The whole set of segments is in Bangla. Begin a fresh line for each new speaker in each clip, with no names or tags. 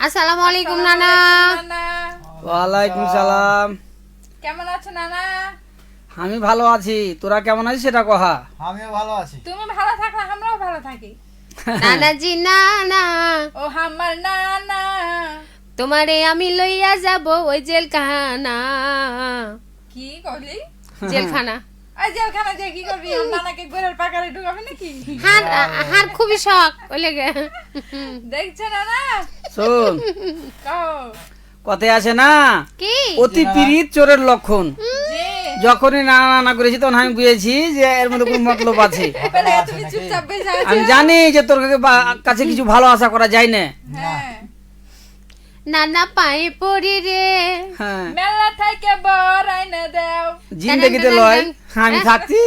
আসসালামু আলাইকুম নানা।
নানা
ওয়ালাইকুম সালাম।
কেমন আছো নানা?
আমি ভালো আছি, তোরা কেমন আছিস সেটা কহা।
আমিও ভালো আছি।
তুমি ভালো থাকলে আমরাও ভালো থাকি।
নানাজি নানা,
ও আমার নানা,
তোমারে আমি লইয়া যাব ওই জেলখানা।
কি করলি?
জেলখানা
আই জেলখানা যে কি করবি? আমার নানাকে ঘরের পাকারে ঢুকাবে নাকি?
হার হার খুবই শখ ওই লেগে।
দেখছো নানা?
শোন,
কও
কথায় আছে না,
কি
অতি পীড়িত চোরের লক্ষণ।
যে
যখনই নানা নানা করেছি তখন আমি বুঝেছি যে এর মধ্যে কোনো মতলব আছে।
পেলে তুমি চুপচাপ বসে আছো।
আমি জানি যে তোর কাছে কিছু ভালো আশা করা যায় না।
হ্যাঁ,
নানা পায়ে পড়ি রে।
হ্যাঁ,
মেলা থেকে বড় আইনা দাও।
জিন্দেগিতে লয় আমি থাকছি।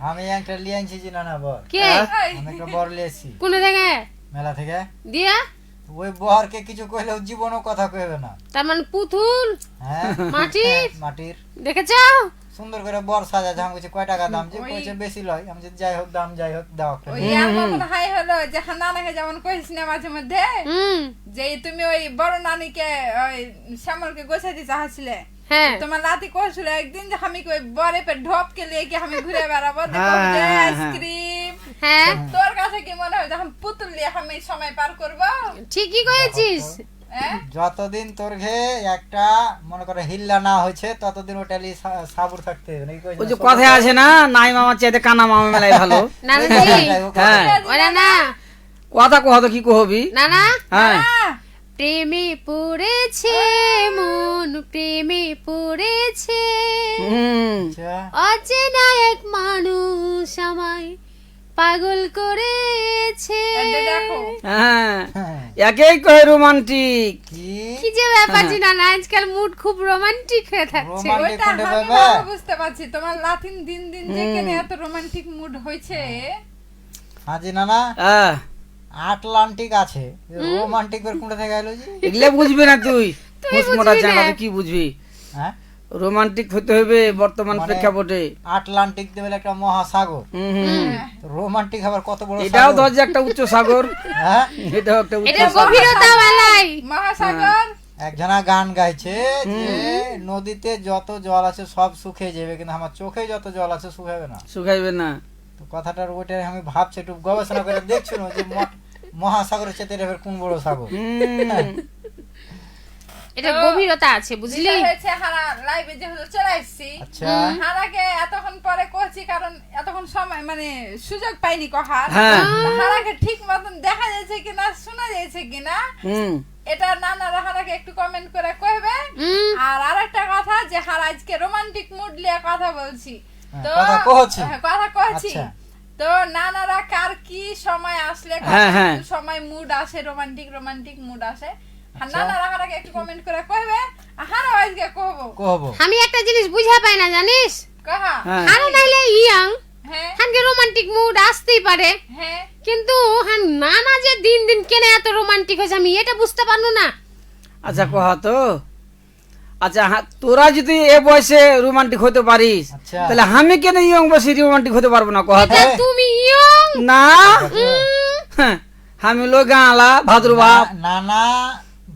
আমি একটা লিয়ে আনছি যে নানা বর,
কে
এই,
আমি একটা বর লিয়েছি
কোন জায়গায়
মেলা থেকে।
দিয়া?
ওই বরকে কিছু কইলেও জীবনও কথা কইবে না।
তার মানে পুতুল
হ্যাঁ
মাটির?
মাটির
দেখেছ?
সুন্দর করে বর সাজাছে। আমি বলছি কয় টাকা দাম? যে
ওই-
কইছে বেশি লয়। আমি বলছি যাই হোক দাম যাই হোক দাও একটা।
ওই আমার মনে হয় হলো যে নানাকে যেমন কইছিস না মাঝে মধ্যে যে তুমি ওই বড় নানিকে ওই শ্যামলকে গোছাইতে চাচ্ছিলে।
হ্যাঁ
তোমার লাতি কইছিল একদিন যে আমি কই বরে পে ঢপকে লিয়ে কি আমি ঘুরে বেড়াবো দেখো
হ্যাঁ,
যে
হ্যাঁ,
আইসক্রিম।
হ্যাঁ
তোর কাছে কি মনে হয় যখন পুতুল লিয়ে আমি সময় পার করবো?
ঠিকই করেছিস।
হ্যাঁ?
যতদিন তোর ঘে একটা মনে করে হিল্লা না হয়েছে ততদিন ওটা লিয়ে সাবুর থাকতে হবে নাকি কইছে
ওই যে
না?
কথায় আছে না, নাই মামার চাইতে কানা মামা মেলাই ভালো।
নানাজি
হ্যাঁ,
ওরা না
কথা কহ তো কি কহবি।
নানা
হ্যাঁ,
আহ,
প্রেমে পড়েছে মন, প্রেমে পড়েছে
আচ্ছা,
অচেনা এক মানুষ আমায় পাগল করেছে।
এটা দেখো
হ্যাঁ,
হ্যাঁ।
একেই কহে রোমান্টিক।
কি
কি যে ব্যাপার জি নানা, আজকাল মুড খুব রোমান্টিক হয়ে থাকছে।
রোমান্টিক
ওইটা
কোনটা
আমি
বাবা?
ভালো বুঝতে পারছি তোমার লাতিন দিন দিন যে কেন এত রোমান্টিক মুড হয়েছে।
হাজি নানা
আহ,
আটলান্টিক আছে, রোমান্টিক বের কোনটা থেকে আইলো জি?
এগুলো বুঝবি না তুই।
তুই
হুঁশ মোটা
বুঝবি
চাঙা
না।
তুই কি বুঝবি?
হ্যাঁ,
রোমান্টিক হতে হবে বর্তমান
মানে-
প্রেক্ষাপটে।
আটলান্টিক দেবে একটা মহাসাগর।
হুম, হুম।
রোমান্টিক আবার কত বড়
এটাও
সাগর?
ধর যে একটা উচ্চ সাগর,
হ্যাঁ,
এটাও একটা উচ্চ
এটা
সাগর।
গভীরতা বালাই।
মহাসাগর
একজনা গান গাইছে যে নদীতে যত জল আছে সব শুকিয়ে যাবে, কিন্তু আমার চোখে যত জল আছে শুকাবে না।
শুকাইবে না।
তো কথাটার ওইটাই আমি ভাবছি, একটু গবেষণা করে দেখছিল যে মহাসাগরের চেয়ে এর কোন বড় সাগর।
হুম,
এটা গভীরতা আছে বুঝলি।
যেটা হয়েছে হারা লাইভে যেহেতু চলে আসছি
আচ্ছা,
হারাকে এতক্ষণ পরে কইছি কারণ এতক্ষণ সময় মানে সুযোগ পাইনি কহার।
হ্যাঁ।
হারাকে ঠিক মতন দেখা যাচ্ছে কিনা শোনা যাচ্ছে কিনা
হুম,
এটা নানারা হারাকে একটু কমেন্ট করে কইবে। আর আরেকটা কথা যে হারা আজকে রোমান্টিক মুড নিয়ে কথা বলছি তো
কথা কহছি।
কথা কইছি
আচ্ছা।
তো নানারা কার কি সময় আসলে
হ্যাঁ, হ্যাঁ।
সময় মুড আসে রোমান্টিক রোমান্টিক মুড আসে
আচ্ছা।
নানারা হারাকে একটু কমেন্ট করে কইবে হারা আজকে কহবো
কহবো
আমি একটা জিনিস বুঝা পাই না জানিস,
কাহা
হ্যাঁ।
হারো নাইলে ইয়াং
হ্যাঁ
হানকে রোমান্টিক মুড আসতেই পারে,
হ্যাঁ
কিন্তু হান নানা যে দিন দিন কেন এত রোমান্টিক হয়েছে আমি এটা বুঝতে পারলো না।
আচ্ছা কহা তো। আচ্ছা তোরা যদি এ বয়সে রোমান্টিক হতে পারিস,
আচ্ছা।
তাহলে আমি কেন ইয়ং বয়সে রোমান্টিক হতে পারবো না কহা তো?
এটা তুমি ইয়ং
না, হ্যাঁ, আমি লোক গাঁলা ভাদ্রবাব।
নানা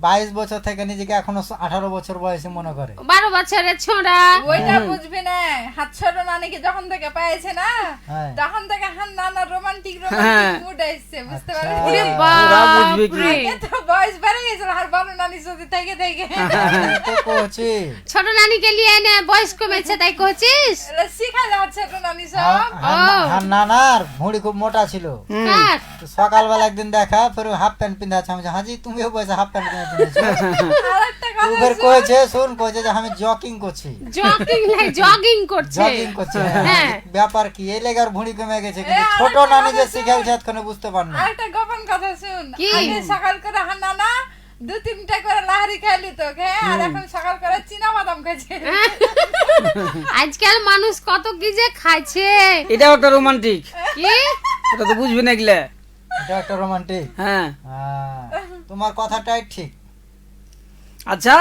22 বছর থেকে নিজেকে এখনো 18 বছর বয়সে মনে করে।
12 বছরের ছোড়া।
ওইটা বুঝবি না হাত ছোট নানিকে যখন থেকে পেয়েছে না
হ্যাঁ।
তখন থেকে হান নানা রোমান্টিক
হ্যাঁ।
মুড আসছে বুঝতে
আচ্ছা।
পারলি
ওরে
তোরা বুঝবি কি?
বাপরে,
এত বয়স বেড়ে গেছিল আর বড় নানি যদি থেকে থেকে
আমি তো কইছি
ছোট নানিকে নিয়ে এনে বয়স কমেছে তাই কইছিস?
শিখা যাচ্ছে ছোট নানি সব
নানার ভুঁড়ি খুব মোটা ছিল।
কার?
তো সকালবেলা একদিন দেখা ফের হাফ প্যান্ট পিন্ধাচ্ছে। আমি বলছি, হাজি তুমিও বয়সে হাফ প্যান্ট পিন্ধে
আর একটা
ও
কথা
ফের কইছে শুন কইছে যে আমি জকিং করছি।
জগিং নাই, জগিং করছে।
জকিং করছে।
হ্যাঁ।
ব্যাপার কি এই লেগার ভুঁড়ি কমে গেছে, কিন্তু
এ,
ছোট
আরেকটা
নানি যে
কথা
শিখাইছে এতক্ষণে বুঝতে পারনি।
আর একটা গোপন কথা শুন
কি?
আগে সকাল করে হান নানা 2-3টা করে লাহারি খাইলি তো আর এখন সকাল করে চীনা বাদাম খাইছে
আজকাল মানুষ কত কি যে খাইছে।
এটাও একটা রোমান্টিক,
কি
এটা তো বুঝবি না এগুলা।
এটা একটা রোমান্টিক।
হ্যাঁ,
তোমার কথাটাই ঠিক।
আচ্ছা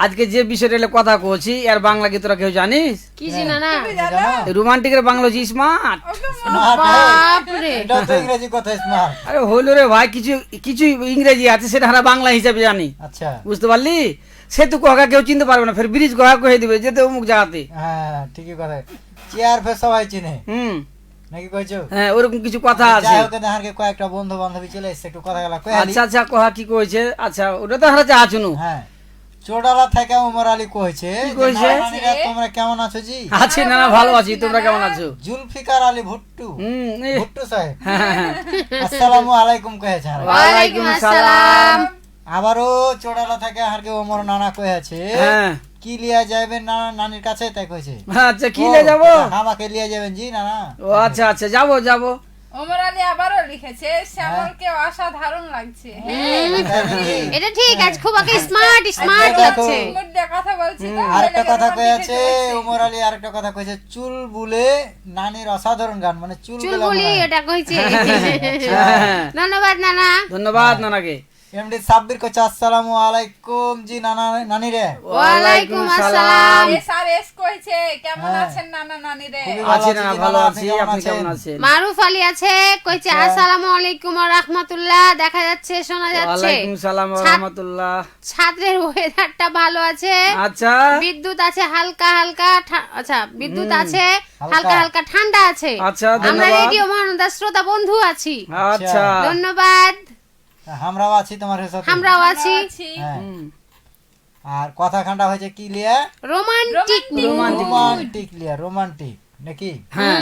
আজকে যে বিষয়টা নিয়ে কথা কইছি এর বাংলা কি তোরা কেউ জানিস?
কি জানা না?
তুমি জানো?
রোমান্টিকের বাংলা হচ্ছে স্মার্ট।
বাপরে,
এটা তো ইংরেজি কথা স্মার্ট।
আরে হইলো রে ভাই, কিছু কিছু ইংরেজি আছে সেটা আমরা বাংলা হিসাবে জানি,
আচ্ছা,
বুঝতে পারলি? সেতু কহা কেউ চিনতে পারবে না, ফের ব্রিজ কহা কহে দিবে যেতে অমুক জায়গাতে।
হ্যাঁ ঠিকই কথা। চেয়ার ফে সবাই চিনে
হুম,
নাকি কইছো?
হ্যাঁ ওরকম কিছু কথা আছে।
যাই হোক, দেখার কয়েকটা বন্ধু বান্ধবী চলে এসছে, একটু কথা গেলা কই আলি।
আচ্ছা আচ্ছা, কহা কি কইছে? আচ্ছা ওটা তো আমরা চা শুনু।
হ্যাঁ, চোডালা থেকে ওমর আলী কইছে,
কি কইছে?
যে নানারা তোমরা কেমন আছো জি?
আছি না, না ভালো আছি, তোমরা কেমন আছো?
জুলফিকার আলী ভুট্টু,
হুম,
ভুট্টু সাহেব আসসালামু আলাইকুম কয়েছে।
ওয়ালাইকুম আসসালাম।
আবারও চোডালা থেকে হারকে ওমর নানা কয়েছে,
হ্যাঁ
কি লিয়া যাবেন নানা নানির কাছে, তাই কইছে।
আচ্ছা কি লে যাবো?
আমাকে লিয়া যাবেন জি নানা।
ও আচ্ছা আচ্ছা, যাবো যাবো।
ওমর আলী আবারও লিখেছে, শ্যামলকে অসাধারণ লাগছে।
তাই নাকি?
এটা ঠিক আছে, খুব আগে স্মার্ট স্মার্ট
আচ্ছা,
লাগছে।
দেখো।
মুদ্রা কথা বলছি তো,
আরেকটা
ওই
কথা
লেগে
কয়েছে
লিখেছে।
ওমর আলী, আরেকটা কথা কয়েছে, চুল বুলে নানির অসাধারণ গান, মানে চুল
চুলবুলি এটা কইছে।
হ্যাঁ,
ধন্যবাদ নানা।
ধন্যবাদ নানাকে।
এমডি সাব্বির কইছে আসসালামু আলাইকুম জি নানা নানি রে।
ওয়ালাইকুম আসসালাম।
এসআরএস কইছে, কেমন
হ্যাঁ।
আছেন নানা নানি রে?
খুবই
আছি না,
জি
ভালো
নানা,
আছি, আপনি কেমন আছেন?
মারুফ আলী আছে, কইছে
আচ্ছা।
আসসালামু আলাইকুম ওয়া রাহমাতুল্লাহ, দেখা যাচ্ছে শোনা যাচ্ছে।
ওয়ালাইকুম সালাম ওয়া
ছাদ-
রাহমাতুল্লাহ।
ছাত্রের ওয়েদারটা ভালো আছে।
আচ্ছা
বিদ্যুৎ আছে হালকা হালকা, আচ্ছা বিদ্যুৎ আছে
হালকা।
হালকা হালকা, ঠান্ডা আছে।
আচ্ছা,
আমরা
ধন্যবাদ।
রেডিও মহানদার শ্রোতা বন্ধু আছি।
আচ্ছা
ধন্যবাদ,
আমরাও আছি তোমার সাথে।
আমরাও আছি।
হ্যাঁ।
হুম,
আর কথা খান্ডা হয়েছে কি লিয়া?
রোমান্টিক
রোমান্টিক লিয়া, রোমান্টিক নাকি?
হ্যাঁ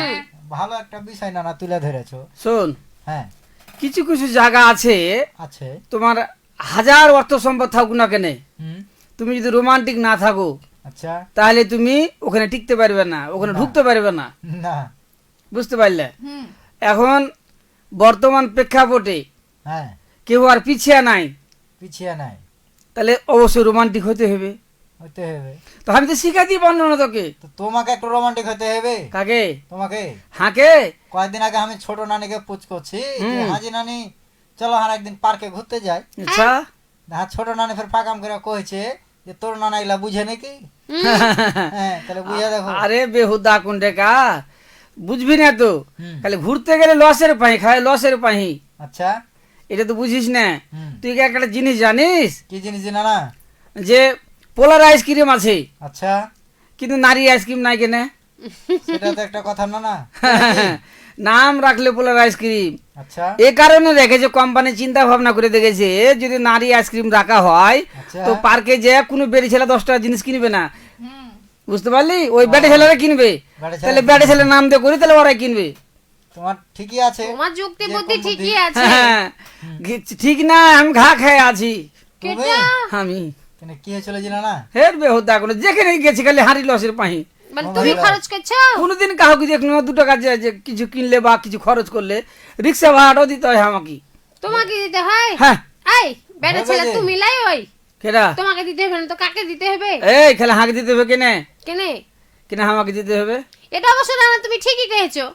ভালো একটা বিষয় নানা তুলে ধরেছো।
শোন,
হ্যাঁ
কিছু কিছু জায়গা আছে
আছে।
তোমার হাজার অর্থ সম্পদ থাকুক না কেনে,
হুম,
তুমি যদি রোমান্টিক না থাকো
আচ্ছা।
তাহলে তুমি ওখানে টিকতে পারবে না, ওখানে
না।
ঢুকতে পারবে না,
না।
বুঝতে পারলে?
হুম,
এখন বর্তমান প্রেক্ষাপটে
হ্যাঁ,
কেউ আর পিছিয়ে নাই,
পিছিয়ে নাই,
তাহলে অবশ্যই রোমান্টিক হতে হবে।
হতে হবে।
তো আমি তো শিখা দিয়ে পারলো না তোকে।
তো তোমাকে একটু রোমান্টিক হতে হবে।
কাকে?
তোমাকে
হাঁকে?
কয়েকদিন আগে আমি ছোট নানিকে পুচ করছি যে,
হুম।
হাজি নানি চলো আর একদিন পার্কে ঘুরতে যাই।
আচ্ছা
হ্যাঁ, ছোট নানি ফের ফাঁকাম করে কইছে যে তোর নানা এগুলা বুঝে নাকি? হ্যাঁ, তাহলে বুঝে দেখো।
আরে বেহুদা কোনটা কা বুঝবি না তো,
হুম।
খালি ঘুরতে গেলে লসের পাহি খায়, লসের পাহি,
আচ্ছা,
এটা তো বুঝিস না।
হুম।
তুই কি একটা জিনিস জানিস
কি জিনিস নানা?
যে পোলার আইসক্রিম আছে
আচ্ছা,
কিন্তু নারী আইসক্রিম নাই কেনে?
সেটা তো একটা কথা না।
নাম রাখলে পোলার আইসক্রিম,
আচ্ছা,
এ কারণে রেখেছে কোম্পানি চিন্তা ভাবনা করে দেখেছে যদি নারী আইসক্রিম রাখা হয়
আচ্ছা।
তো পার্কে যে কোনো বেড়ে ছেলে 10 টাকা জিনিস কিনবে না,
হুম,
বুঝতে পারলি? ওই বেটে ছেলেরা কিনবে,
বেটে ছেলে
তাহলে বেটে ছেলের নাম দিয়ে করি তাহলে ওরাই কিনবে।
তোমার ঠিকই আছে।
তোমার যুক্তি
যে
বুদ্ধি
কোন
ঠিকই
বুদ্ধি?
আছে।
হ্যাঁ, ঠিক না, আমি ঘা খেয়ে আছি
তুমি?
কেটা?
আমি।
কেন কি হয়েছিল জানা না?
হের বেহুদা কোনো যেখানে গেছি খালি হাঁড়ি লসের পাহি।
মানে তুমি
ভালো।
খরচ করছো?
কোনোদিন কাউকে দেখলাম না 2 টাকা যে কিছু কিনলে বা কিছু খরচ করলে রিক্সা ভাড়াটাও দিতে হয় আমাকে।
তোমাকে দিতে হয়?
হ্যাঁ,
এই বেটা
হবে
ছেলে
যে।
তুমি লাই ওই,
কেডা?
তোমাকে দিতে হবে না তো কাকে দিতে হবে?
এই খেলা হাঁকে দিতে হবে কেনে?
কেনে?
কেনে আমাকে দিতে হবে?
এটা অবশ্য না, তুমি ঠিকই কহেছো,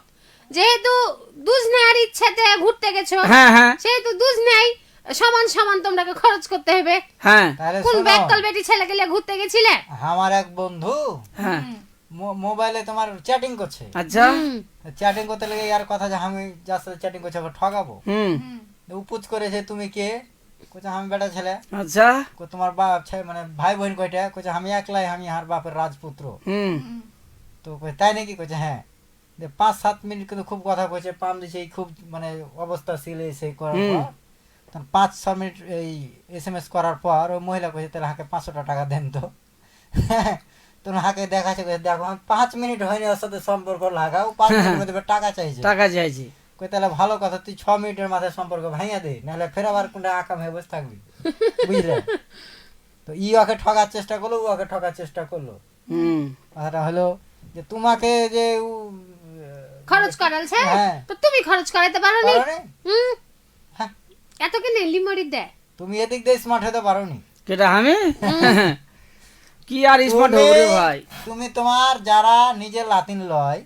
যেহেতু দুজ নেওয়ার ইচ্ছাতে ঘুরতে গেছো,
হ্যাঁ হ্যাঁ
সেহেতু দুজ নেই, সমান সমান তোমাকে খরচ করতে হবে।
হ্যাঁ
তাহলে
কোন
শোনো,
ব্যাককল বেটি ছেলেকে নিয়ে ঘুরতে গেছিলে?
আমার এক বন্ধু
হ্যাঁ,
মোবাইলে তোমার চ্যাটিং করছে।
আচ্ছা,
হুম,
চ্যাটিং করতে লেগে ইয়ার কথা যে আমি যার সাথে চ্যাটিং করছি আবার ঠকাবো।
হুম,
উপুচ করেছে তুমি কে? কোচা আমি বেটা ছেলে।
আচ্ছা,
তোমার বাপ মানে ভাই বোন কয়টা? কোচা আমি একলাই, আমি আর বাপের রাজপুত্র।
হুম,
তো কই তাই নাকি? কোচা হ্যাঁ। 5-7 মিনিট কিন্তু খুব কথা কইছে, পাম দিছে, খুব মানে অবস্থা ছিল সেই করার
হুম।
পর। তখন 5-6 মিনিট এই SMS করার পর ওই মহিলা কইছে তাহলে হাকে 500 টাকা দেন তো। তখন হাকে দেখাচ্ছে, দেখো আমি 5 মিনিট হয়নি ওর সাথে সম্পর্ক লাগাও, 5 মিনিটের মধ্যে টাকা চাইছে।
টাকা চাইছি।
কই তাহলে ভালো কথা, তুই 6 মিনিটের মাথায় সম্পর্ক ভাঙিয়ে দে, নাহলে ফের আবার কোনটা আকাম হয়ে বসে থাকবি, বুঝলে? তো ওকে ঠকার চেষ্টা করলো, ওকে ঠকার চেষ্টা করলো।
হুম,
কথাটা হলো যে তোমাকে যে
খরচ করালছে
হ্যাঁ।
তো তুমি খরচ করাইতে পারো নি?
পারোনি?
হুম,
হ্যাঁ,
এত কেন লিমড়ি দেয়?
তুমি এদিক দিয়ে স্মার্ট হতে পারোনি।
কেটা আমি? কি আর স্মার্ট হবো রে ভাই?
তুমি তোমার যারা নিজের লাতিন লয়,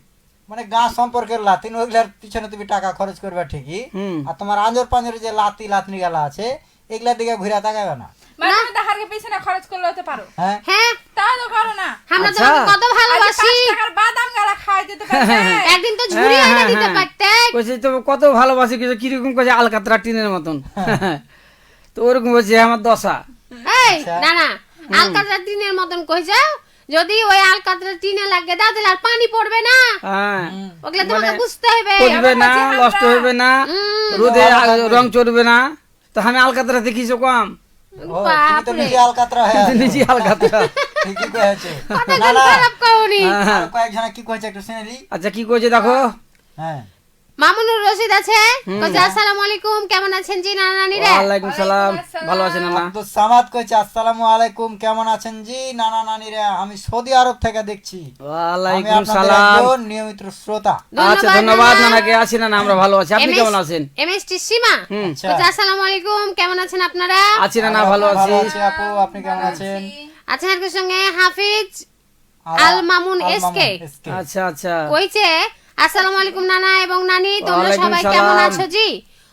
মানে গা সম্পর্কের লাতিন, ওইগুলার পিছনে তুমি টাকা খরচ করবে ঠিকই,
হুম,
আর তোমার আঞ্জর পাঞ্জর যে লাতিনি গেলা আছে এগুলার দিকে ঘুরে তাকাবে না।
মানে তাহার আমাকে পিছনে খরচ করলে হতে পারো
হ্যাঁ
হ্যাঁ
তা তো করো না
আমরা
আচ্ছা।
তোমাকে কত
আজ
ভালোবাসি
5 টাকার বাদাম গালা খাই দিতে পারবে
একদিন তো ঝুড়ি
হ্যাঁ,
এনে
হ্যাঁ,
দিতে
হ্যাঁ।
পারতে
কইছে তো কত ভালোবাসি কিছু কিরকম কইছে আলকাতরা টিনের মতন তো ওরকম বলছে আমার দশা
এই
আচ্ছা।
না না আলকাতরা টিনের মতন কইছে যদি ওই আলকাতরা টিনে লাগে দাও তাহলে আর পানি পড়বে না
হ্যাঁ
ওগুলা তোমাকে বুঝতে হবে
পচবে না
আমার কাছে
নষ্ট
আমরা-
হবে না রোদে রং চড়বে না তো আমি আলকাতরা দেখিছো কম
ও তুমি তো
বাপরে
নিজে আলকাতরা হয়ে আছো।
নিজে আলকাতরা
ঠিকই কয়েছে
কতক্ষণ খারাপ কওনি
হ্যাঁ।
কয়েকজনা কি কয়েছে একটু শুনেলি
আচ্ছা কি কইছে দেখো
হ্যাঁ
মামুনুর রশিদ আছে কইছে আসসালামু আলাইকুম কেমন আছেন জি নানা নানি রে
ওয়ালাইকুম সালাম ভালো আছেন না
আব্দুল সামাদ কইছে আসসালামু আলাইকুম কেমন আছেন জি নানা নানিরা আমি সৌদি আরব থেকে দেখছি আমি
ওয়ালাইকুম
আপনাদের
সালাম
একজন নিয়মিত শ্রোতা
আচ্ছা ধন্যবাদ নানাকে আছি না আমরা ভালো আছি আপনি কেমন আছেন
এমএসটি সীমা
আচ্ছা
কইছে আসসালামু আলাইকুম কেমন আছেন আপনারা
আছি না ভালো আছি
আপু আপনি কেমন আছেন
আছেন এর সঙ্গে হাফিজ আল মামুন এসকে
আচ্ছা আচ্ছা
কইছে আসসালামু আলাইকুম নানা এবং নানি তোমরা
ওয়ালাইকুম
সবাই কেমন
সালাম।
আছো জি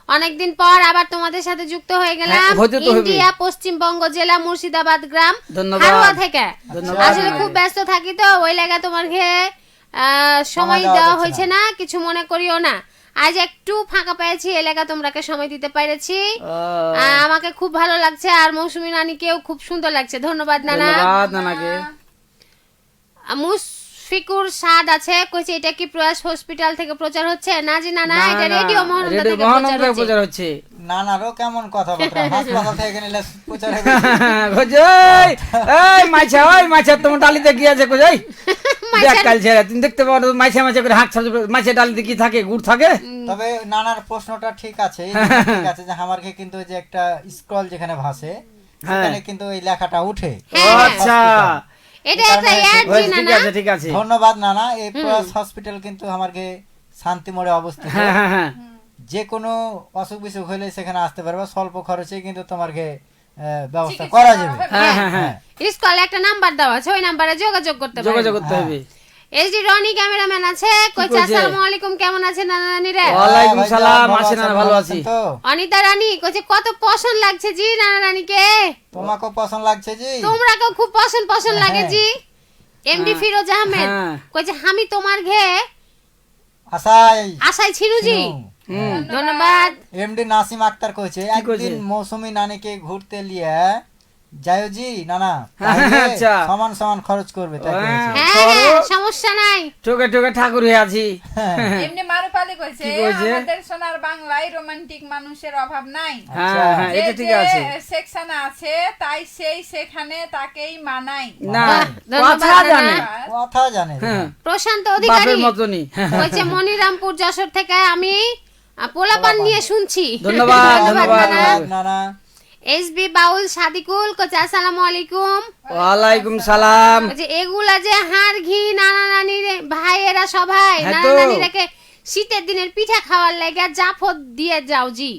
অনেকদিন পর আবার তোমাদের সাথে যুক্ত হয়ে গেলাম
হ্যাঁ, হতে তো হবেই।
ইন্ডিয়া পশ্চিমবঙ্গ জেলা মুর্শিদাবাদ গ্রাম
ধন্যবাদ।
হারোয়া থেকে
ধন্যবাদ।
আসলে খুব ব্যস্ত থাকি তো ওই লাগা তোমার সময়
সময়
দেওয়া
দেওয়া
হয়েছে
যাচ্ছে
না কিছু মনে করিও না আজ একটু ফাঁকা পেয়েছি এলাকা তোমরাকে সময় দিতে পেরেছি আমাকে খুব ভালো লাগছে আর মৌসুমী নানিকেও খুব সুন্দর লাগছে ধন্যবাদ নানা
ধন্যবাদ নানাকে
মুশফিকুর সাদ আছে কইছে এটা কি প্রয়াস হসপিটাল থেকে প্রচার হচ্ছে না জি না না
না,
এটা
না,
রেডিও মহানন্দা
রেডিও
থেকে
মহানন্দা
প্রচার
থেকে প্রচার
হচ্ছে
হচ্ছে
নানারও কেমন কথাবার্তা হাসপাতাল থেকে নিলে প্রচার হবে
কই এই মাইছা ওই মাইছা তোমার ডালিতে কি আছে কই দেখ
মাইছার-
কাল ছেড়ে তুমি দেখতে পাও না, মাইছা মাইছা করে হাঁক ছাড়ছে মাইছা ডালিতে কি থাকে গুড় থাকে
তবে নানার প্রশ্নটা ঠিক আছে এই
হ্যাঁ,
জিনিসটা ঠিক আছে যে আমারকে কিন্তু ওই যে একটা স্ক্রল যেখানে ভাসে সেখানে কিন্তু এই লেখাটা উঠে
ও আচ্ছা
এটা একটা অ্যাড জি
ওই,
না
ঠিক
না
আছে ঠিক আছে
ধন্যবাদ নানা এই প্রয়াস হসপিটাল কিন্তু আমাকে শান্তি মোড়ে অবস্থিত
হ্যাঁ হ্যাঁ হ্যাঁ
যে কোনো অসুখ বিসুখ হলে সেখানে আসতে পারবে স্বল্প খরচে কিন্তু তোমাকে ব্যবস্থা
চিকিৎসা
করা
করা
যাবে
হবে।
হ্যাঁ হ্যাঁ হ্যাঁ
স্কলে একটা নাম্বার দেওয়া আছে ওই নাম্বারে যোগাযোগ করতে পারেন
যোগাযোগ করতে হবে
এইচডি রনি ক্যামেরাম্যান আছে কইছে
কইছে?
আসসালামু আলাইকুম কেমন আছেন নানা নানি রে
ওয়ালাইকুম
ভাইজান,
সালাম,
ভালো
আছি না,
আছেন,
ভালো
ভালো
আছি।
আছেন তো
অনিতা রানী কইছে কত পছন্দ লাগছে জি নানা নানিকে
তোমাকে পছন্দ লাগছে জি
তোমরাকেও খুব পছন্দ লাগে জি এমডি ফিরোজ আহমেদ
হ্যাঁ।
কইছে আমি তোমার ঘে
আশাই
আশাই ছিনু জি
হুম
ধন্যবাদ
এমডি নাসিম আক্তার কইছে
কইছে?
একদিন মৌসুমী নানিকে ঘুরতে লিয়ে যাও জি নানা
হ্যাঁ,
তাহলে
আচ্ছা।
সমান সমান খরচ করবে তাই কইছে।
হ্যাঁ
করো।
হ্যাঁ সমস্যা নাই
টোকে টোকে ঠাকুর হয়ে আছি
এমনি মারুপালি কইছে
কি কইছে?
আমাদের সোনার বাংলায় রোমান্টিক মানুষের অভাব নাই
হ্যাঁ হ্যাঁ
যে
এটা ঠিক
যে
আছে
সেকশন আছে তাই সেই সেখানে তাকেই মানাই
না
ধন্যবাদ,
কথা জানে
নানা।
কথা জানে
হ্যাঁ
প্রশান্ত অধিকারী
বাপের মতনই
কইছে মনিরামপুর যশোর থেকে আমি পোলাপান নিয়ে শুনছি
ধন্যবাদ, ধন্যবাদ।
নানা।
নানা
এসবি বাউল সাদিকুল কইছে আসসালামু আলাইকুম
ওয়ালাইকুম সালাম
কইছে এগুলা যে হাড় ঘি নানা নানি ভাইয়েরা সবাই
হ্যাঁ
নানা
তো।
নানিরাকে শীতের দিনের পিঠা খাওয়ার লাগে জাফর দিয়ে যাও জি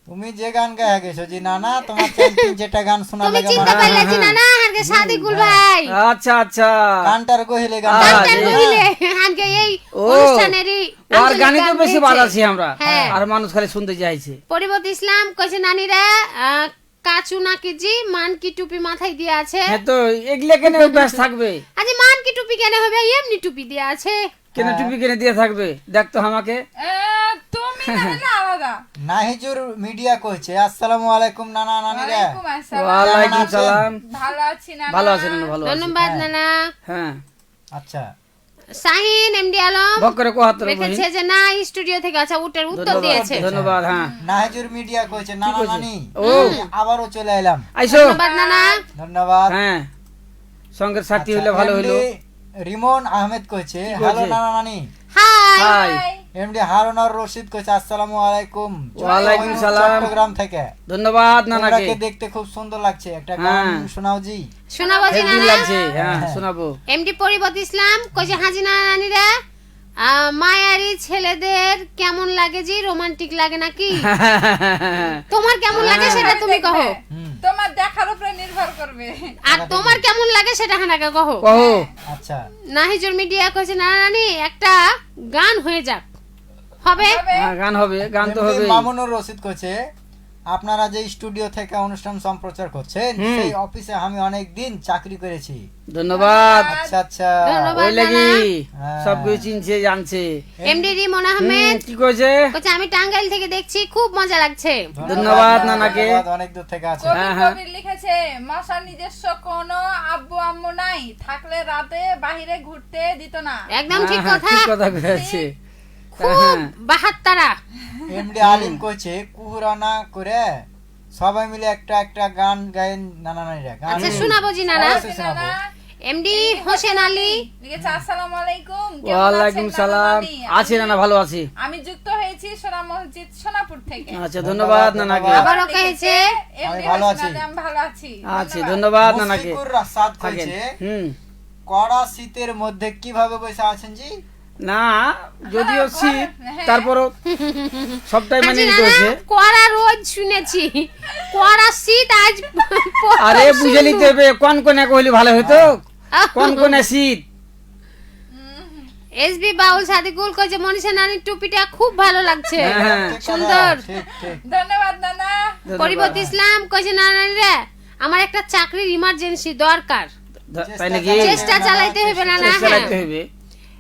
তুমি যে গান গায়ে গেছো জি নানা তোমার চ্যাম্পিয়ন যেটা গান শোনা
তুমি
লাগে
চিনতে
মানে
পারলে জি নানা হারকে সাদিকুল ভাই
আচ্ছা আচ্ছা
গানটার গহিলে গান
হ্যাঁ,
গানটার
জি।
কইলে হারকে এই
ও,
অনুষ্ঠানেরই
ওর
আঞ্চলিক
গানে তো
গান
বেশি
গেয়েছে।
বাজাছি আমরা
হ্যাঁ।
আর মানুষ খালি শুনতে চাইছে
পরিবত ইসলাম কইছে নানিরা কাচু নাকি জি মান কি টুপি মাথায় দিয়ে আছে
হ্যাঁ তো এগুলো কেন অভ্যাস থাকবে
আজ মান কি টুপি কেন হবে এমনি টুপি দিয়ে আছে
কেন টুপি কেনে দিয়ে থাকবে দেখতো আমাকে
তুমি না হলে আলাদা
নাহিজুর মিডিয়া কইছে আসসালামু আলাইকুম নানা নানিরা
ওয়ালাইকুম আসসালাম
ওয়ালাইকুম
আছেন?
সালাম
ভালো আছি না
ভালো আছেন না ভালো আছেন
ধন্যবাদ নানা
হ্যাঁ
আচ্ছা
শাহিন এমডি আলম
ভক করে কোহাত্তর
লিখেছে যে না স্টুডিও থেকে আচ্ছা উত্তর
ধন্যবাদ
দিয়েছে
ধন্যবাদ হ্যাঁ
নাহিজুর মিডিয়া কইছে নানা
কইছে?
নানি
ও।
আবারও চলে এলাম
আইসো
ধন্যবাদ নানা
ধন্যবাদ
হ্যাঁ সঙ্গের সাথী
আচ্ছা,
হইলে ভালো হইলো
MD রিমন আহমেদ কইছে
কি
হ্যালো
কইছে?
নানা নানি
হাই
হাই
এমডি হারুনার রশিদ কইছে আসসালামু আলাইকুম
ওয়ালাইকুম সালাম।
চট্টগ্রাম থেকে
ধন্যবাদ নানাকে
তোমরাকে দেখতে খুব সুন্দর লাগছে একটা গান
হ্যাঁ।
শোনাও জি
শোনাবো জি
হেভি
নানা
লাগছে হ্যাঁ শোনাবো
এমডি পরিবত ইসলাম কইছে হাজি নানা নানিরা মায়ারি ছেলেদের কেমন লাগে জি রোমান্টিক লাগে নাকি তোমার কেমন লাগে সেটা তুমি কহো
হুম
তোমার দেখার উপরে নির্ভর করবে
আর তোমার কেমন লাগে সেটা হানাকে কহো
কহো
আচ্ছা
নাহিজুর মিডিয়া কইছে নানা নানি একটা গান হয়ে যাক হবে
হবে।
হ্যাঁ গান হবে গান তো
এমডি
হবে
মামুনুর রশিদ কইছে আপনারা যে স্টুডিও থেকে অনুষ্ঠান সম্প্রচার করছেন সেই অফিসে আমি অনেক দিন চাকরি করেছি।
ধন্যবাদ।
আচ্ছা আচ্ছা,
ধন্যবাদ
ওই লাগি
হ্যাঁ।
সবকিছু চিনছে জানছে।
এমডি রিমন আহমেদ
কি কইছে?
কইছে আমি টাঙ্গাইল থেকে দেখছি, খুব মজা লাগছে।
ধন্যবাদ নানাকে।
ধন্যবাদ, অনেক দূর থেকে আছে।
কবি
হ্যাঁ, হ্যাঁ।
কবির লিখেছে মশার নিজস্ব কোনো আব্বু আম্মু নাই, থাকলে রাতে বাহিরে ঘুরতে দিত না।
একদম ঠিক
হ্যাঁ,
কথা,
ঠিক কথা কইছে।
খুব বাহাত্তারা।
এমডি আলিম কইছে কুহুরানা করে সবাই মিলে একটা একটা গান গায়েন নানা নানিরা। গান
আচ্ছা শোনাবো জি নানা।
অবশ্যই শোনাবো।
এমডি হোসেন আলী
লিখেছে আসসালামু আলাইকুম, কেমন
ওয়ালাইকুম
আছেন
সালাম।
নানা নানি?
আছি নানা, ভালো আছি।
আমি যুক্ত হয়েছি সোনা মসজিদ সোনাপুর থেকে।
আচ্ছা ধন্যবাদ নানাকে।
ধন্যবাদ।
আবারও কহেছে
এমডি
ভালো
হোসেন
আছি।
আলী, আমি ভালো আছি।
আচ্ছা ধন্যবাদ নানাকে।
মুশফিকুর রাসাদ
থাকেন।
কইছে
হুম।
কড়া শীতের মধ্যে কিভাবে বসে আছেন জি?
না যদিও
হ্যাঁ,
শীত
হ্যাঁ।
তারপরও সবটাই মানে
আজি
নিতে
নানা,
হচ্ছে।
কড়া রোজ শুনেছি, কড়া শীত আজ
আরে বুঝে নিতে হবে কোন কোন কইলে ভালো হতো, কোন কোন শীত।
এসবি বাউল সাদিকুল কইছে মনীষা নানির টুপিটা খুব ভালো লাগছে,
হ্যাঁ,
ঠিক কথা,
সুন্দর।
ঠিক ঠিক।
ধন্যবাদ নানা।
পরিবর্তী ইসলাম কইছে নানানিরা আমার একটা চাকরির ইমার্জেন্সি দরকার,
তাই নাকি?
চেষ্টা চালাইতে হবে নানা।
চেষ্টা
হ্যাঁ,
রাখতে হবে,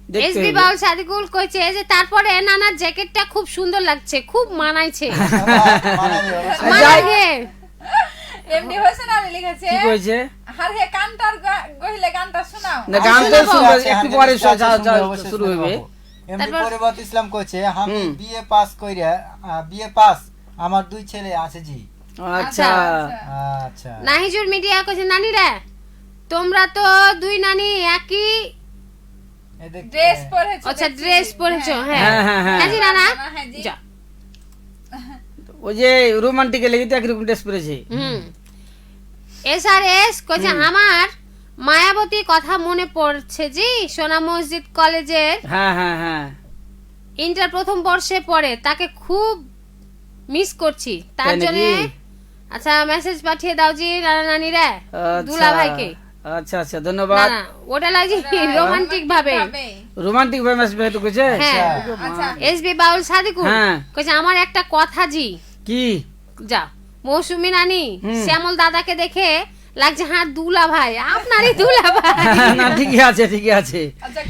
দেখতে
এসবি
হবে।
বাউল সাদিকুল কইছে যে তারপরে নানার জ্যাকেটটা খুব সুন্দর লাগছে, খুব মানাইছে।
মানাবে অবশ্যই।
মানাবে।
এমডি হোসেন আলী লিখেছে
কি কইছে?
আর হে কান্টার গহিলে গানটা শোনাও।
না গান তো
শোনাবো।
শুনবো,
আচ্ছা,
একটু
হান্ড্রেড
পরে
পার্সেন্ট শুনবো, অবশ্যই
শুরু
শুনবো।
হবে।
এমডি
তারপর-
পরিবর্তী ইসলাম কইছে আমি বিএ পাস কইরা বিএ পাস আমার দুই ছেলে আছে জি।
আচ্ছা
আচ্ছা
নাহিজুর মিডিয়া কইছে নানিরা তোমরা তো দুই নানি একই
এদিক
ড্রেস পরেছো।
আচ্ছা
দেখছি।
ড্রেস পরেছো। হ্যাঁ
হ্যাঁ, হ্যাঁ, হ্যাঁ।
হ্যাঁ জি নানা।
হ্যাঁ জি।
যা।
ওই যে রোমান্টিকে লেগে তো একরকম ড্রেস পরেছে।
হুম। এসআরএস কইছে আমার মায়াবতী কথা মনে পড়ছে জি, সোনা মসজিদ কলেজের
হ্যাঁ হ্যাঁ হ্যাঁ।
ইন্টার প্রথম বর্ষে পড়ে, তাকে খুব মিস করছি, তার
তাই নাকি?
জন্য আচ্ছা মেসেজ পাঠিয়ে দাও জি নানা নানিরা
আচ্ছা।
দুলা ভাইকে।
আচ্ছা আচ্ছা
না
ধন্যবাদ।
না ওটা লাগি রোমান্টিক ভাবে।
রোমান্টিক ভাবে মেসেজ পাঠিয়ে কইছে।
হ্যাঁ
আচ্ছা
এসবি বাউল সাদিকুল
হ্যাঁ।
কইছে আমার একটা কথা জি,
কি?
যা মৌসুমী নানি
হুম।
শ্যামল দাদাকে দেখে লাগছে হ্যাঁ দুলা ভাই, আপনারই দুলা ভাই।
না ঠিকই আছে ঠিকই আছে।
আচ্ছা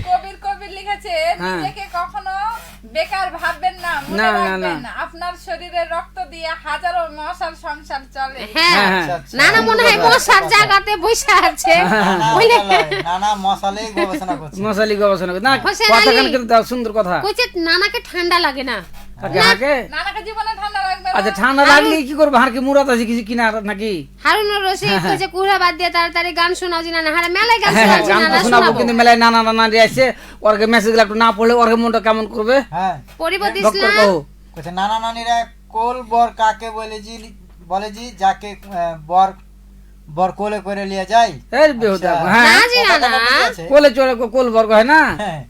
কবির লিখেছে
হ্যাঁ।
নিজেকে কখনো বেকার ভাববেন না, মনে
না, না,
রাখবেন
না।
আপনার শরীরে রক্ত দিয়ে হাজারো মশার সংসার চলে।
হ্যাঁ
হ্যাঁ, হ্যাঁ।
আচ্ছা, আচ্ছা।
নানা মনে হয় মশার জায়গাতে বসে আছে।
নানা
বুঝলে?
মশালাই, নানা মশালেই গবেষণা করছে।
মশালি গবেষণা করে। না
হোসেন
কথা
আলী।
কিন্তু তাও সুন্দর কথা।
কইছে নানাকে ঠান্ডা লাগে না।
কাকে হাকে?
নানাকে জীবনে ঠান্ডা লাগবে না।
আচ্ছা ঠান্ডা লাগলে কি করবো, হারকে মুরাত আছে কিছু কিনা নাকি?
হারুনুর রশিদ কইছে কুড়া বাদ দিয়ে তাড়াতাড়ি গান শোনাও জি নানা। হারে মেলায় গান
হ্যাঁ,
শোনাচ্ছি
গান তো
নানা,
শোনাবো
শোনাবো।
কিন্তু মেলায় নানা নানা আসছে, ওরকে মেসেজ গুলো একটু না পড়লে ওর মনটা কেমন করবে?
হ্যাঁ
পরিবর্তী
ডক্টর
ইসলাম
কহো।
কইছে নানা নানিরা কোল বর কাকে বলে জি যাকে বর বর কোলে করে লিয়ে যায়।
এর বেহুদা
আচ্ছা।
হ্যাঁ।
না জি
কথাটা
নানা।
ঠিক আছে।
কোলে চলে কোল বর্গ হয় না?
হ্যাঁ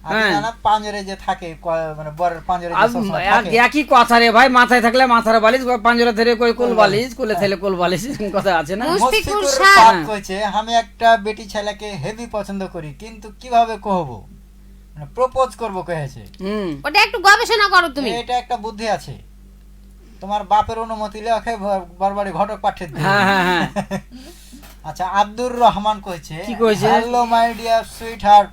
আর
হ্যাঁ।
নানা পাঁজরে যে থাকে মানে বরের পাঁজরে যে
আর
সবসময়
এক-
থাকে।
একই কথা রে ভাই, মাথায় থাকলে মাথার বালিশ, পাঞ্জরা ধরে কই কোল বালিশ, কোলে থাকলে কোল বালিশ, এরকম কথা আছে না?
মুশফিকুর
মুশফিকুর
শাহ।
সাদ কইছে আমি একটা বেটি ছেলেকে হেভি পছন্দ করি কিন্তু কিভাবে কহবো, মানে প্রপোজ করব কহেছে।
হুম।
ওটা একটু গবেষণা করো তুমি।
এটা একটা বুদ্ধি আছে, তোমার বাপের অনুমতি লেখে বারবারই ঘটক পাঠিয়ে দিবে।
হ্যাঁ হ্যাঁ হ্যাঁ।
আচ্ছা আব্দুর রহমান কইছে
কি কইছে?
Hello my dear sweet heart,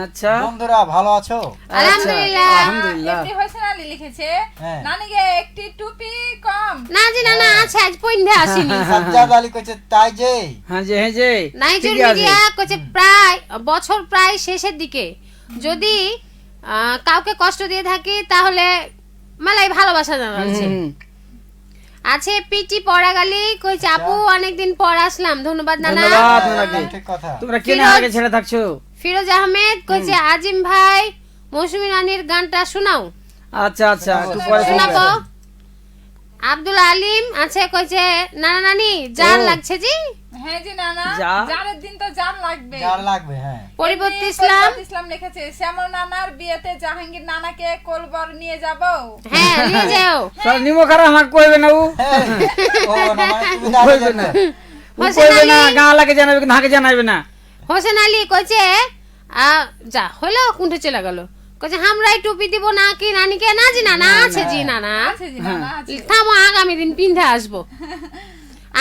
আচ্ছা
বন্ধুরা ভালো আছো?
আলহামদুলিল্লাহ।
আলহামদুলিল্লাহ।
এমডি হোসেন আলী লিখেছে
হ্যাঁ।
নানিকে একটি টুপি কম।
না জি নানা আছে, আজ পইন্ধা আসিনি।
সাজ্জাদ আলী কইছে তাই যে
হ্যাঁ যে হ্যাঁ যে
নাইজুর
ঠিকই আছে।
মিডিয়া কইছে প্রায় বছর প্রায় শেষের দিকে যদি কাউকে কষ্ট দিয়ে থাকি তাহলে মেলাই ভালোবাসা জানাচ্ছে।
হুম,
আছে পিটি পড়াগালি কইছে আপু অনেকদিন পর আসলাম, ধন্যবাদ নানা।
ধন্যবাদ নানাকে।
ঠিক কথা।
তোমরা কেন
ফিরোজ।
আগে ছেড়ে থাকছো?
ফিরোজ আহমেদ কইছে আজিম ভাই মৌসুমী রানীর গানটা শোনাও।
আচ্ছা আচ্ছা একটু পরে
শোনাবো।
শুনবো।
আব্দুল আলিম আছে কইছে নানা নানি জান
ও।
লাগছে জি।
হ্যাঁ জি নানা,
জার?
জারের দিন তো জার লাগবে।
যার লাগবে হ্যাঁ।
পরিবর্তী
এমনি
ইসলাম
পরিবর্তী ইসলাম লিখেছে শ্যামল নানার বিয়েতে জাহাঙ্গীর নানাকে কোলবর নিয়ে যাব।
হ্যাঁ নিয়ে যাও।
সর নিমো খারাপ আমাকে কইবে না ও।
হ্যাঁ। ও না মানে তুমি দাঁড়িয়ে
কইবে না।
যাবে।
ও
হোসেন
কইবে না,
আলী।
গা লাগে জানাবে কিন্তু হাকে জানাবে না।
হোসেন আলী কইছে যা হলো কুণ্ঠে চলে গেল। কইছে আমরাই টুপি দিব না কি নানিকে? না জি না, না আছে জি না না।
আছে জি নানা আছে।
থামো, আগামী দিন পিন্ধে আসবো।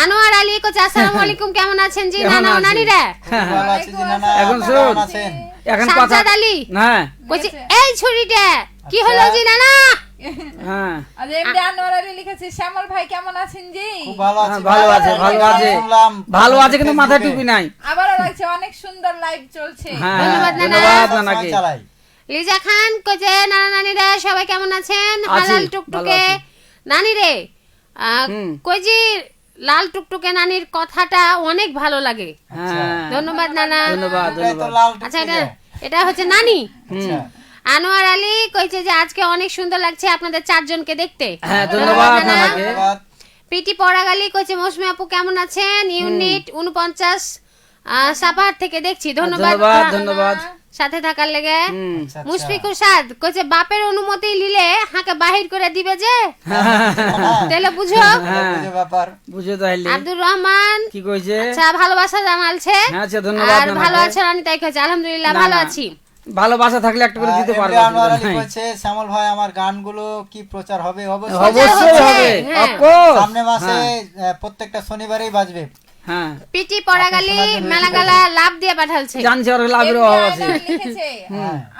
আনোয়ার আলী কইছে আসসালামু আলাইকুম, কেমন আছেন জি
কেমন
নানা ও
আছি?
নানিরা?
খুব ভালো আছি জি নানা,
এখন
আপনি
শোন।
কেমন আছেন?
এখন কথা
সাজ্জাদ আলী
হ্যাঁ
কইছে এই ছুরিটা কি হলো জি নানা?
হ্যাঁ
আর এমডি আনোয়ার আলী লিখেছে শ্যামল ভাই কেমন আছেন জি?
খুব ভালো আছি,
ভালো আছে, ভালো আছে।
শুনলাম
ভালো আছে কিন্তু মাথায়
ফেসবুকে।
টুপি নাই।
আবারও লাগছে অনেক সুন্দর লাইভ চলছে।
হ্যাঁ
ধন্যবাদ নানা।
ধন্যবাদ
সবসময়
নানাকে।
চালাই।
লিজা খান কইছে নানা নানিরা সবাই কেমন আছেন?
আছি,
হালাল
ভালো
টুকটুকে
আছি।
নানি রে
হুম।
কইজি লাল টুকটুকে নানির কথাটা অনেক ভালো লাগে।
হ্যাঁ
ধন্যবাদ নানা।
ধন্যবাদ
এটাই তো
ধন্যবাদ।
লাল
আচ্ছা
টুকটুকে।
এটা হচ্ছে নানি।
আচ্ছা।
আনোয়ার আলী কইছে যে আজকে অনেক সুন্দর লাগছে আপনাদের চারজনকে দেখতে।
হ্যাঁ ধন্যবাদ
নানা।
নানাকে।
ধন্যবাদ।
পিটি পরাগালি কইছে মৌসুমী আপু কেমন আছেন? ইউনিট 49 সাপাহার থেকে দেখছি। ধন্যবাদ
ধন্যবাদ ধন্যবাদ।
সাথে থাকার লেগে।
হুম।
আচ্ছা, আচ্ছা।
মুশফিকুর সাদ কইছে বাপের অনুমতি নিলে হাকে বাহির করে দিবে যে, তাহলে বুঝো।
হ্যাঁ।
বুঝে ব্যাপার।
বুঝে তাইলে
আব্দুর রহমান
কি কইছে?
আচ্ছা ভালোবাসা জানালছে।
হ্যাঁ, আচ্ছা, ধন্যবাদ
আর ভালো
নানাকে।
আছেন আমি তাই কইছে আলহামদুলিল্লাহ
না,
ভালো
না।
আছি।
ভালোবাসা থাকলে একটা করে দিতে
এমডি
পারবো।
আনোয়ার আলী
হ্যাঁ।
বলছে শ্যামল ভাই আমার গানগুলো কি প্রচার হবে? অবশ্যই
অবশ্যই
হচ্ছে,
হবে
হ্যাঁ।
অফকোর্স।
সামনে মাসে প্রত্যেকটা শনিবারেই বাজবে।
হ্যাঁ
পিটি পরাগালি মেলাগালা লাভ দিয়ে পাঠালছে।
জানছি ওর লাভের
এমডি
অভাব আছে।
আনোয়ার লিখেছে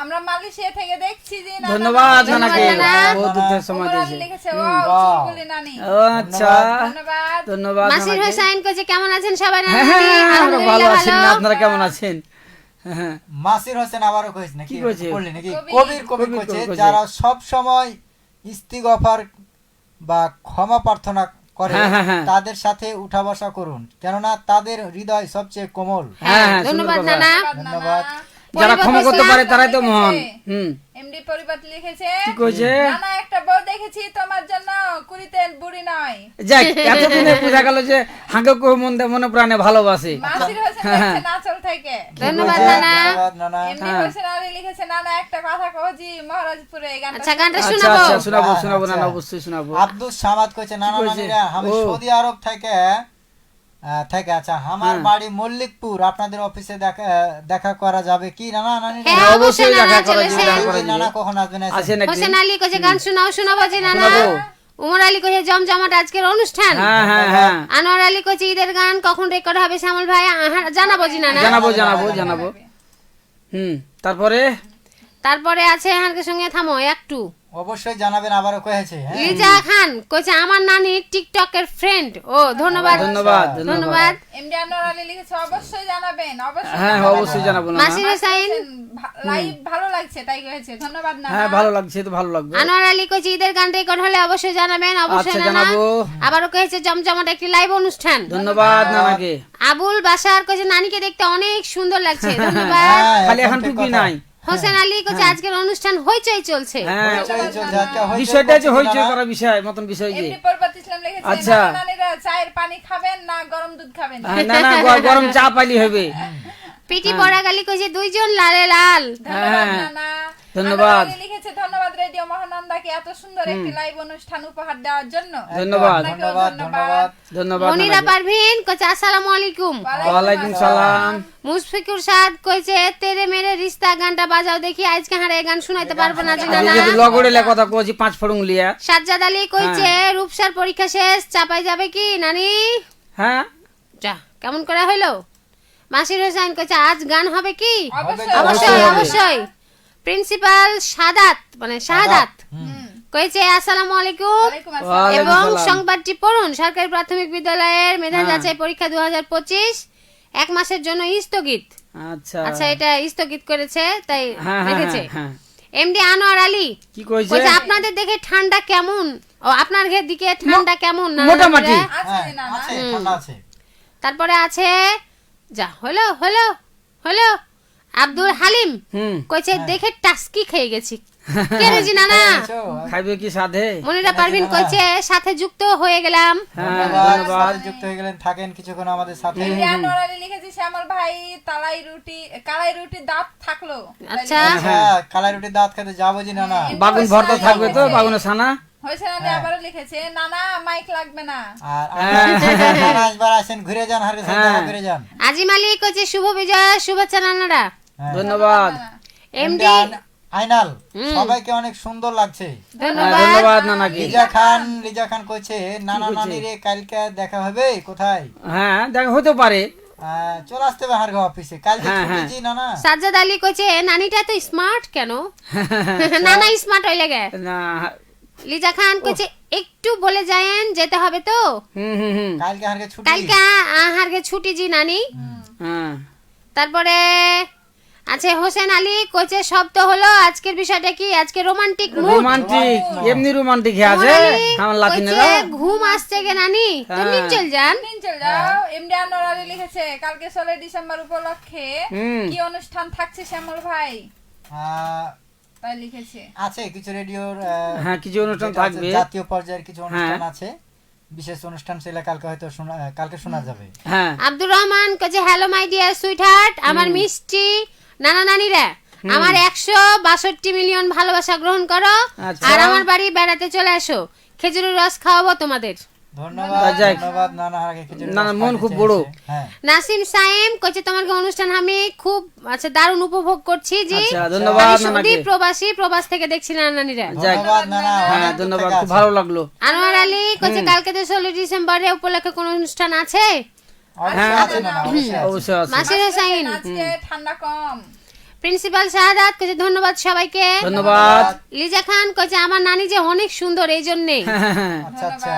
আমরা মালয়েশিয়া থেকে দেখছি জি নানা।
ধন্যবাদ
ধন্যবাদ
নানাকে,
নানা।
বহুত দুঃখের সময়
ওমর আলী
দিয়েছে।
লিখেছে ওয়াও
বাহ।
চুলগুলি নানি।
ও আচ্ছা
ধন্যবাদ।
ধন্যবাদ
মাসির
নানাকে।
হোসেন কইছে কেমন আছেন সবাই?
হ্যাঁ হ্যাঁ আমরা ভালো আছি।
আলহামদুলিল্লাহ
আপনারা কেমন আছেন? হ্যাঁ
মাসির হোসেন আবারও কইছে নাকি?
কি কইছে?
বললি নাকি?
কবির।
কবির
কবির
কইছে
কইছে।
যারা সব সময় ইস্তিগফার বা ক্ষমা প্রার্থনা করে
হ্যাঁ, হ্যাঁ, হ্যাঁ।
তাদের সাথে উঠা বসা করুন, কেননা তাদের হৃদয় সবচেয়ে কোমল।
হ্যাঁ হ্যাঁ
ধন্যবাদ
সুন্দর কথা।
নানা।
ধন্যবাদ।
যারা ক্ষমা করতে পারে তারাই তো মহান।
লিখেছে।
হুম
এমডি পরিবার লিখেছে
কি কইছে?
নানা একটা বউ দেখেছি তোমার জন্য কুড়িতে বুড়ি নয়।
যাক এতদিনে বোঝা গেল যে হাঁকে কো মনে প্রাণে ভালোবাসে।
মাসির হোসেন
হ্যাঁ।
লিখেছে নাচল থেকে।
ধন্যবাদ
কইছে?
নানা।
ধন্যবাদ নানা।
এমডি
হ্যাঁ।
হোসেন আলী লিখেছে নানা একটা কথা কহজি মহারাজপুরে এই গানটা
আচ্ছা গানটা
আচ্ছা
শোনাবো।
আচ্ছা শোনাবো
হ্যাঁ,
শোনাবো
আচ্ছা।
নানা অবশ্যই শোনাবো।
আব্দুল সামাদ কইছে নানা
কইছে?
নানিরা আমি
ও।
সৌদি আরব থেকে আচ্ছা আমার
হ্যাঁ।
বাড়ি মল্লিকপুর, আপনাদের অফিসে দেখা করা যাবে কি নানা নানিরা?
হ্যাঁ,
অবশ্যই
অবশ্যই
দেখা
নানা
করা
চলেছে।
যাবে, দেখা করা
নানা
যাবে।
কখন আসবেন?
আসেন একদিন।
হোসেন আলী কইছে গান শোনাবো জি নানা।
শোনাবো।
উমর আলী কইছে জমজমাট আজকের অনুষ্ঠান।
হ্যাঁ হ্যাঁ হ্যাঁ
আনোয়ার আলী কইছে ঈদের গান কখন রেকর্ড হবে শ্যামল ভাই জানাবো জি নানা।
জানাবো জানাবো জানাবো। হুম তারপরে
তারপরে আছে হালকা সঙ্গে থামো একটু।
অবশ্যই জানাবেন, আবারও কয়েছে। হ্যাঁ
লিজা খান কইছে আমার নানি টিকটকের ফ্রেন্ড। ও ধন্যবাদ
ধন্যবাদ
ধন্যবাদ।
ধন্যবাদ।
এমডি আনোয়ার আলী লিখেছে অবশ্যই জানাবেন অবশ্যই
হ্যাঁ
জানাবেন।
অবশ্যই জানাবো না
মাসির হোসেন
লাইভ ভালো লাগছে তাই করেছে। ধন্যবাদ নানা।
হ্যাঁ ভালো লাগছে তো ভালো লাগবে।
আনোয়ার আলী কইছে ঈদের গান রেকর্ড হলে অবশ্যই জানাবেন অবশ্যই
আচ্ছা,
নানা।
জানাবো।
আবারও কইছে জমজমাট একটি লাইভ অনুষ্ঠান।
ধন্যবাদ নানাকে।
আবুল বাসার কইছে নানিকে দেখতে অনেক সুন্দর লাগছে। ধন্যবাদ।
হ্যাঁ,
খালি এখন
ঠিক
টুপি
কথা।
নাই।
হোসেন আলী কইছে আজকের অনুষ্ঠান হইচই চলছে।
হ্যাঁ
হইচই চলছে, আজকে হইচই
বিষয়টা যে
করছে
হইচই
নানা।
করা বিষয় মতন বিষয় যে
এমডি পরবত ইসলাম লিখেছে
আচ্ছা।
নানা নানিরা চায়ের পানি খাবেন না গরম দুধ খাবেন?
না না গরম চা পাইলি হবে।
পিটি পড়াগালি কইছে দুইজন লালে লাল।
ধন্যবাদ
হ্যাঁ,
নানা।
ধন্যবাদ।
আনোয়ার আলী লিখেছে ধন্যবাদ রেডিও মহানন্দাকে এত সুন্দর একটি লাইভ অনুষ্ঠান উপহার দেওয়ার জন্য।
ধন্যবাদ।
আপনাকেও
ধন্যবাদ ধন্যবাদ।
ধন্যবাদ
মনিরা
নানাকে।
পারভিন কইছে আসসালামু আলাইকুম।
ওয়ালাইকুম সালাম।
মুশফিকুর সাদ কইছে তেরে মেরে রিস্তা গানটা বাজাও দেখি আজকে হারে এই গান শুনাইতে পারবো না জি
আজ
নানা।
যদি লগড়েলে কথা কইছি 5 ফড়ং লিয়া।
সাজ্জাদ আলী কইছে রূপসার পরীক্ষা শেষ চাপাই যাবে কি নানি?
হ্যাঁ
যা কেমন করে হইলো? মাসির হোসেন কইছে আজ গান হবে কি?
অবশ্যই
অবশ্যই
হবে।
অবশ্যই। প্রিন্সিপাল সাদাত মানে শাহাদাত
হুম।
কইছে আসসালামু আলাইকুম
ওয়ালাইকুম আসসালাম।
ওয়ালাইকুম
এবং
সালাম।
সংবাদটি পড়ুন। সরকারি প্রাথমিক বিদ্যালয়ের মেধা
হ্যাঁ।
যাচাই পরীক্ষা 2025 এক মাসের জন্য স্থগিত।
আচ্ছা
আচ্ছা এটা স্থগিত করেছে তাই
হ্যাঁ হ্যাঁ
রেখেছে।
হ্যাঁ
এমডি আনোয়ার আলী
কি কইছে?
কইছে আপনাদের দেখে ঠান্ডা কেমন? ও আপনার দিকে ঠান্ডা কেমন না?
মোটামুটি।
আছে
হ্যাঁ,
জি নানা।
আছে, ঠান্ডা আছে।
তারপরে আছে যা হলো হলো হলো আব্দুল হালিম
হুম
কইছে দেখে টাস্কি খেয়ে গেছি। কে রে জি নানা?
বুঝছো?
খাইবে কি সাধে?
মনিরা পারভিন কইছে সাথে যুক্ত হয়ে গেলাম।
হ্যাঁ
ধন্যবাদ,
ধন্যবাদ।
সাথে যুক্ত হয়ে গেলেন, থাকেন কিছুক্ষণ আমাদের সাথে।
এমডি আনোয়ার আলী লিখেছে শ্যামল ভাই কালাই রুটি দাঁত থাকলো।
আচ্ছা
আচ্ছা, কালাই রুটির দাঁত খেতে যাবো জি নানা।
বাগুন ভর্তা থাকবে তো বাগুনের ছানা।
হোসেন আলী আবারও লিখেছে নানা মাইক লাগবে না।
আর
হ্যাঁ।
নানা একবার আসেন, ঘুরে যান, হারের সাথে
হ্যাঁ।
দেখা করে যান।
আজিম আলী কইছে শুভ বিজয় শুভেচ্ছা নানারা।
হ্যাঁ।
ধন্যবাদ।
এমডি
আইনাল সবাইকে অনেক সুন্দর লাগছে।
ধন্যবাদ নানাকে।
লিজা খান কইছে নানা নানিরে কালকে দেখা হবে কোথায়?
হ্যাঁ দেখা হতে পারে।
চলে আসতে হবে হারগা অফিসে কালকে ছুটি জি নানা।
সাজ্জাদ আলী কইছে নানিটা তো স্মার্ট কেন? নানা স্মার্ট হইলে গে
না
লিজা খান কইছে একটু বলে যায়েন যেতে হবে তো।
কালকে হারগা ছুটি।
কালকে আহারকে ছুটি জি নানি।
হ্যাঁ
তারপরে আছে হোসেন আলী কইছে সব তো হলো, আজকের বিষয়টা কি? আজকে রোমান্টিক মুড।
রোমান্টিক এমনি রোমান্টিক আছে আমার লাতিনেরা।
ঘুম আসছে গে নানি, তো নিন চল যান।
দিন চল যাও। এমডি আনোয়ার আলী লিখেছে কালকে 16 ডিসেম্বর উপলক্ষে কি অনুষ্ঠান থাকছে শ্যামল ভাই? তাই লিখেছে।
আছে কিছু রেডিওর
হ্যাঁ কিছু অনুষ্ঠান থাকবে,
জাতীয় পর্যায়ের কিছু অনুষ্ঠান আছে, বিশেষ অনুষ্ঠান সেটা কালকে হয়তো কালকে শোনা যাবে।
হ্যাঁ
আব্দুর রহমান কইছে hello my dear sweet heart, আমার মিষ্টি নানা নানিরা, আমার 162 মিলিয়ন ভালোবাসা গ্রহণ করো আর আমার বাড়ি বেড়াতে চলে আসো, খেজুরের রস খাওয়াবো তোমাদের।
ধন্যবাদ নানা হারকে কিছু
নানা মন খুব বড়।
হ্যাঁ
নাসিম সাইম কইছে তোমার অনুষ্ঠান আমি খুব দারুণ উপভোগ করছি জি।
আচ্ছা ধন্যবাদ নানাকে।
প্রবাস থেকে দেখছি নানা নানিরা।
ধন্যবাদ নানা।
হ্যাঁ ধন্যবাদ, খুব ভালো লাগলো।
আনোয়ার আলী কইছে কালকে তো 16 ডিসেম্বরে উপলক্ষে কোন অনুষ্ঠান আছে?
হ্যাঁ
আছে নানা
অবশ্যই আছে।
মাসির হোসেন
আজকে ঠান্ডা কম।
প্রিন্সিপাল শাহাদাত কইছে ধন্যবাদ সবাইকে।
ধন্যবাদ।
লিজা খান কইছে আমার নানি যে অনেক সুন্দর এই জন্যে।
আচ্ছা আচ্ছা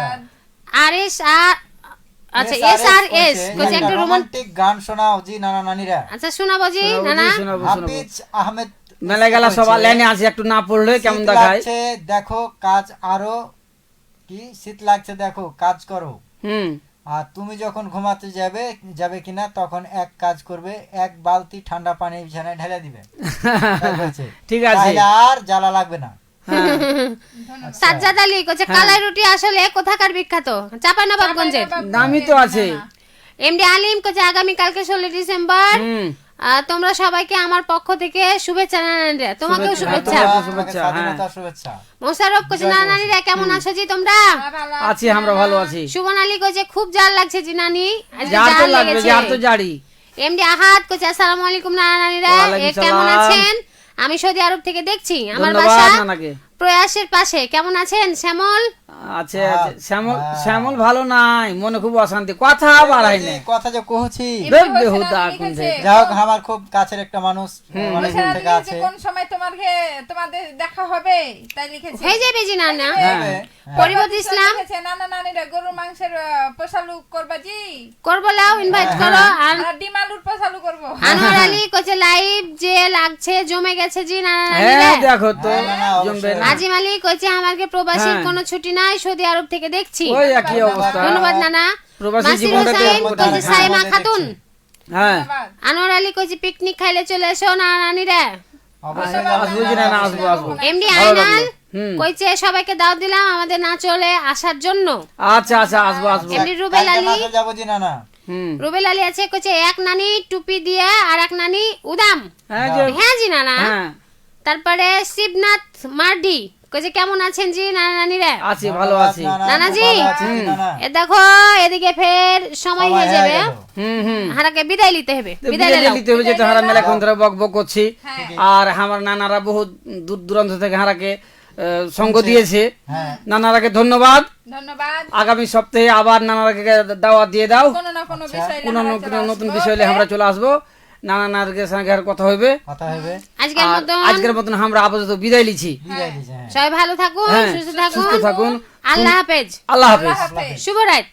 SRS কইছে একটা
রোমান্টিক গান শোনাও জি নানা নানিরা।
আচ্ছা শোনাবো জি নানা।
হাফিজ আহমেদ
মেলা গেলা সবার লাইনে আছে, একটু না পড়লে কেমন দেখায়।
দেখো কাজ আরো কি শীত লাগছে, দেখো কাজ করো। আর তুমি যখন ঘুমাতে যাবে কিনা তখন এক কাজ করবে, এক বালতি ঠান্ডা পানি বিছানায় ঢেলে দিবে।
ঠিক আছে,
তাহলে আর জ্বালা লাগবে না।
সাজ্জাদ আলী কইছে কালাই রুটি আসলে কোথাকার বিখ্যাত? চাঁপাইনবাবগঞ্জের।
নামই তো আছে।
এমডি আলিম কইছে আগামী কালকে 16 ডিসেম্বর তোমরা সবাইকে আমার পক্ষ থেকে শুভেচ্ছা নানানিরা। তোমাকেও শুভেচ্ছা।
শুভেচ্ছা।
মোশাররফ কইছে নানানিরা কেমন আছো জি তোমরা?
আছি আমরা ভালো আছি।
সুমন আলী কইছে খুব জাল লাগছে জি নানি।
জার তো লাগবে, জার তো জারি।
এমডি আহাদ কইছে আসসালামু আলাইকুম নানানিরা, কেমন আছেন? আমি সৌদি আরব থেকে দেখছি, আমার বাসা প্রয়াসের পাশে। কেমন আছেন শ্যামল?
আছে শ্যামল ভালো নাই, মনে খুব অশান্তি, কথা বাড়াই না,
কথা যে কহছি
যাই
হোক আমার খুব কাছের একটা মানুষ অনেক দিন থেকে আছে।
কোন সময় তোমাদের দেখা হবে তাই লিখেছে।
হয়ে যাবে জি নানা। পরিবর্তন ইসলাম
নানা নানিরা গরুর মাংসের পোশালু করবা জি? করব,
লাও ইনভাইট করো। আর
ডিম আলুর পোশালু করব।
আনোয়ার আলী কইছে লাইভ যে লাগছে জমে গেছে জি নানা নানিরা।
হ্যাঁ দেখো তো জমবে না।
আজিম আলী কইছে আমাকে প্রবাসীর কোনো ছুটি নাই, সৌদি আরব থেকে দেখছি।
ওই একই অবস্থা।
ধন্যবাদ নানা।
প্রবাসী জীবনটাতে
কইছে সাইমা খাতুন।
হ্যাঁ
আনোয়ার আলী কইছে পিকনিক খাইলে চলে এসো নানা নানিরা।
আসবো জি না, আসবো।
এমডি আইনাল কইছে সবাইকে দাওয়াত দিলাম আমাদের না চলে আসার জন্য।
আচ্ছা আসবো।
এমডি রুবেল আলী
যাবো জি নানা।
রুবেল আলী আছে কইছে এক নানি টুপি দিয়ে আর এক নানি উদাম। হ্যাঁ জি নানা। তারপরে শিবনাথ মার্ডি কইছে কেমন আছেন জি নানা নানিরা?
আছি ভালো আছি
নানাজি। এ দেখো এদিকে ফের সময় হয়ে যাবে, হারাকে বিদায় নিতে হবে। বিদায় নিতে হবে
যেটা হারা মেলা কোন ধরে বকবক করছি। আর আমার নানারা বহুত দূর দূরান্ত থেকে হারাকে সঙ্গ দিয়েছে, নানারাকে ধন্যবাদ। আগামী সপ্তাহে আবার নানারাকে দাওয়াত দিয়ে দাও, কোন নতুন বিষয় নিয়ে আমরা চলে আসবো, নানার সঙ্গে কথা হইবে। আজকের মতন আমরা আপাতত বিদায় লিছি।
সবাই ভালো থাকুন, সুস্থ থাকুন। আল্লাহ হাফেজ।
আল্লাহ হাফেজ।
শুভরাত।